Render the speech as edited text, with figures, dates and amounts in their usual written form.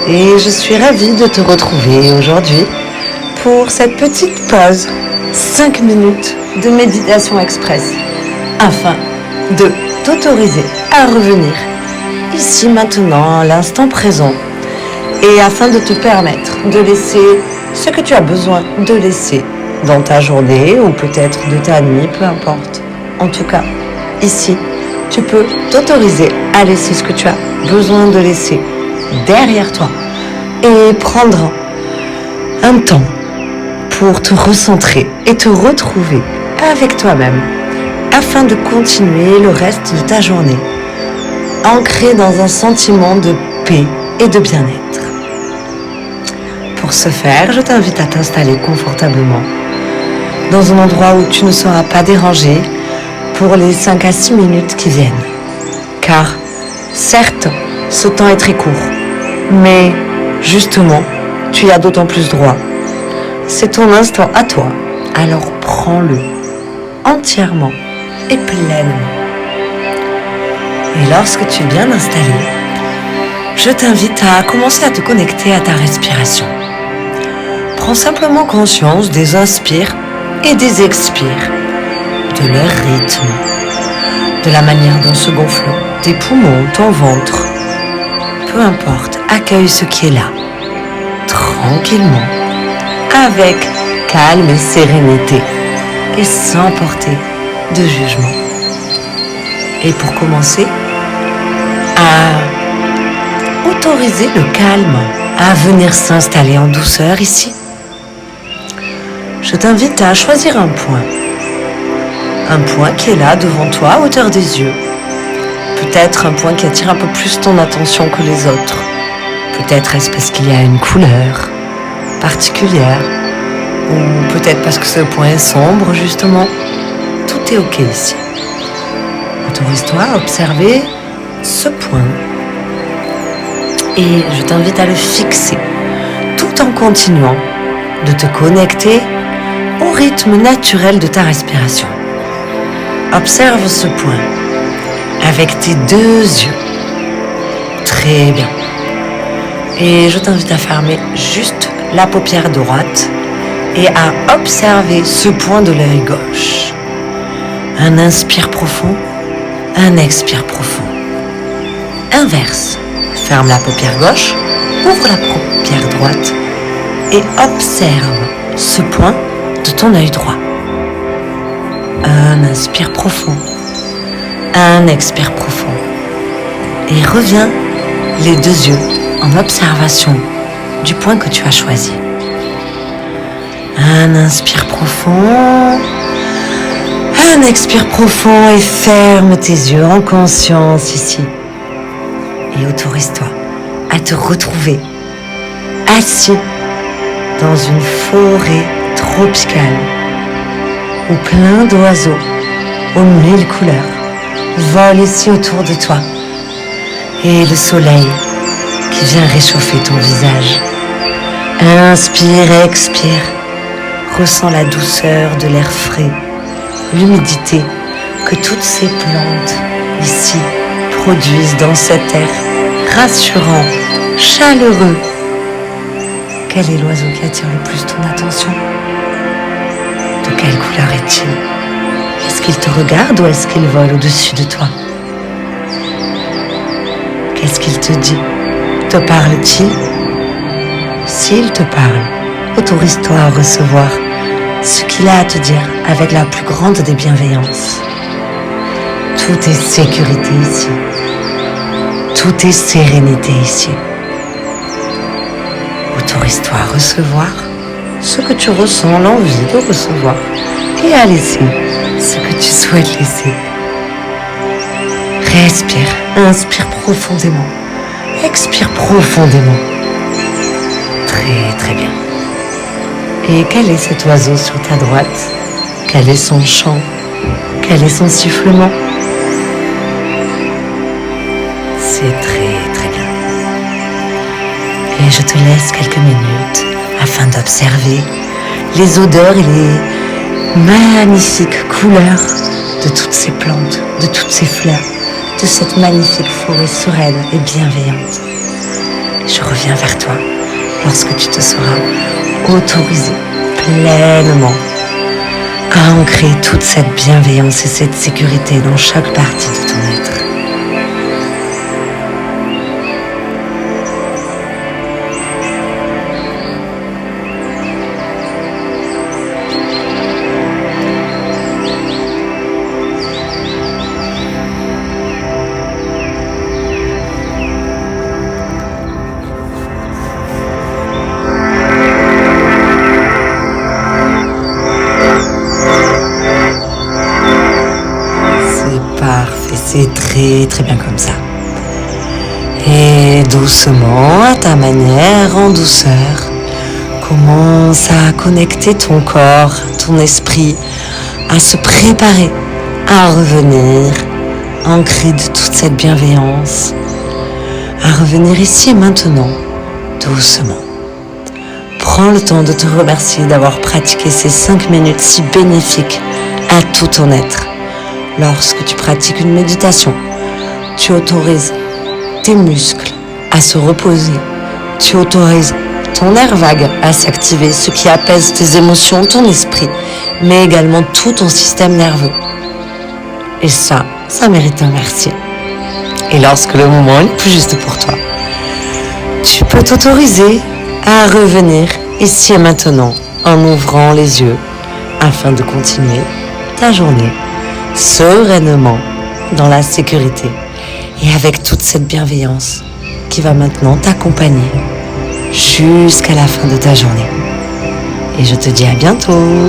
et je suis ravie de te retrouver aujourd'hui pour cette petite pause, 5 minutes de méditation express, afin de t'autoriser à revenir ici maintenant, à l'instant présent, et afin de te permettre de laisser ce que tu as besoin de laisser dans ta journée ou peut-être de ta nuit, peu importe. En tout cas, ici, tu peux t'autoriser à laisser ce que tu as besoin de laisser derrière toi et prendre un temps pour te recentrer et te retrouver avec toi-même afin de continuer le reste de ta journée ancré dans un sentiment de paix et de bien-être. Pour ce faire, je t'invite à t'installer confortablement dans un endroit où tu ne seras pas dérangé pour les 5 à 6 minutes qui viennent. Car, certes, ce temps est très court, mais justement, tu y as d'autant plus droit. C'est ton instant à toi, alors prends-le entièrement et pleinement. Et lorsque tu es bien installé, je t'invite à commencer à te connecter à ta respiration. Prends simplement conscience des inspires et des expires, de leur rythme, de la manière dont se gonflent tes poumons, ton ventre. Peu importe, accueille ce qui est là, tranquillement, avec calme et sérénité, et sans porter de jugement. Et pour commencer, à autoriser le calme à venir s'installer en douceur ici, je t'invite à choisir un point qui est là devant toi à hauteur des yeux. Peut-être un point qui attire un peu plus ton attention que les autres. Peut-être est-ce parce qu'il y a une couleur particulière, ou peut-être parce que ce point est sombre justement. Tout est ok ici. Autorise-toi à observer ce point et je t'invite à le fixer tout en continuant de te connecter au rythme naturel de ta respiration. Observe ce point avec tes 2 yeux. Très bien. Et je t'invite à fermer juste la paupière droite et à observer ce point de l'œil gauche. Un inspire profond, un expire profond. Inverse. Ferme la paupière gauche, ouvre la paupière droite et observe ce point de ton œil droit. Un inspire profond, un expire profond. Et reviens les 2 yeux en observation du point que tu as choisi. Un inspire profond, un expire profond et ferme tes yeux en conscience ici. Et autorise-toi à te retrouver assis dans une forêt tropicale où plein d'oiseaux aux 1000 couleurs volent ici autour de toi et le soleil qui vient réchauffer ton visage. Inspire et expire, ressens la douceur de l'air frais, l'humidité que toutes ces plantes ici produisent dans cet air rassurant, chaleureux. Quel est l'oiseau qui attire le plus ton attention? De quelle couleur est-il? Est-ce qu'il te regarde ou est-ce qu'il vole au-dessus de toi? Qu'est-ce qu'il te dit? Te parle-t-il? S'il te parle, autorise-toi à recevoir ce qu'il a à te dire avec la plus grande des bienveillances. Tout est sécurité ici. Tout est sérénité ici. Autorise-toi à recevoir ce que tu ressens, l'envie de recevoir, et à laisser ce que tu souhaites laisser. Respire, inspire profondément, expire profondément. Très très bien. Et quel est cet oiseau sur ta droite? Quel est son chant? Quel est son sifflement? C'est très très bien. Et je te laisse quelques minutes afin d'observer les odeurs et les magnifiques couleurs de toutes ces plantes, de toutes ces fleurs, de cette magnifique forêt sereine et bienveillante. Je reviens vers toi lorsque tu te seras autorisé pleinement à ancrer toute cette bienveillance et cette sécurité dans chaque partie de ton être. Parfait, c'est très très bien comme ça. Et doucement, à ta manière, en douceur, commence à connecter ton corps, ton esprit, à se préparer à revenir, ancré de toute cette bienveillance, à revenir ici et maintenant, doucement. Prends le temps de te remercier d'avoir pratiqué ces 5 minutes si bénéfiques à tout ton être. Lorsque tu pratiques une méditation, tu autorises tes muscles à se reposer. Tu autorises ton nerf vague à s'activer, ce qui apaise tes émotions, ton esprit, mais également tout ton système nerveux. Et ça mérite un merci. Et lorsque le moment est plus juste pour toi, tu peux t'autoriser à revenir ici et maintenant en ouvrant les yeux afin de continuer ta journée sereinement, dans la sécurité et avec toute cette bienveillance qui va maintenant t'accompagner jusqu'à la fin de ta journée. Et je te dis à bientôt.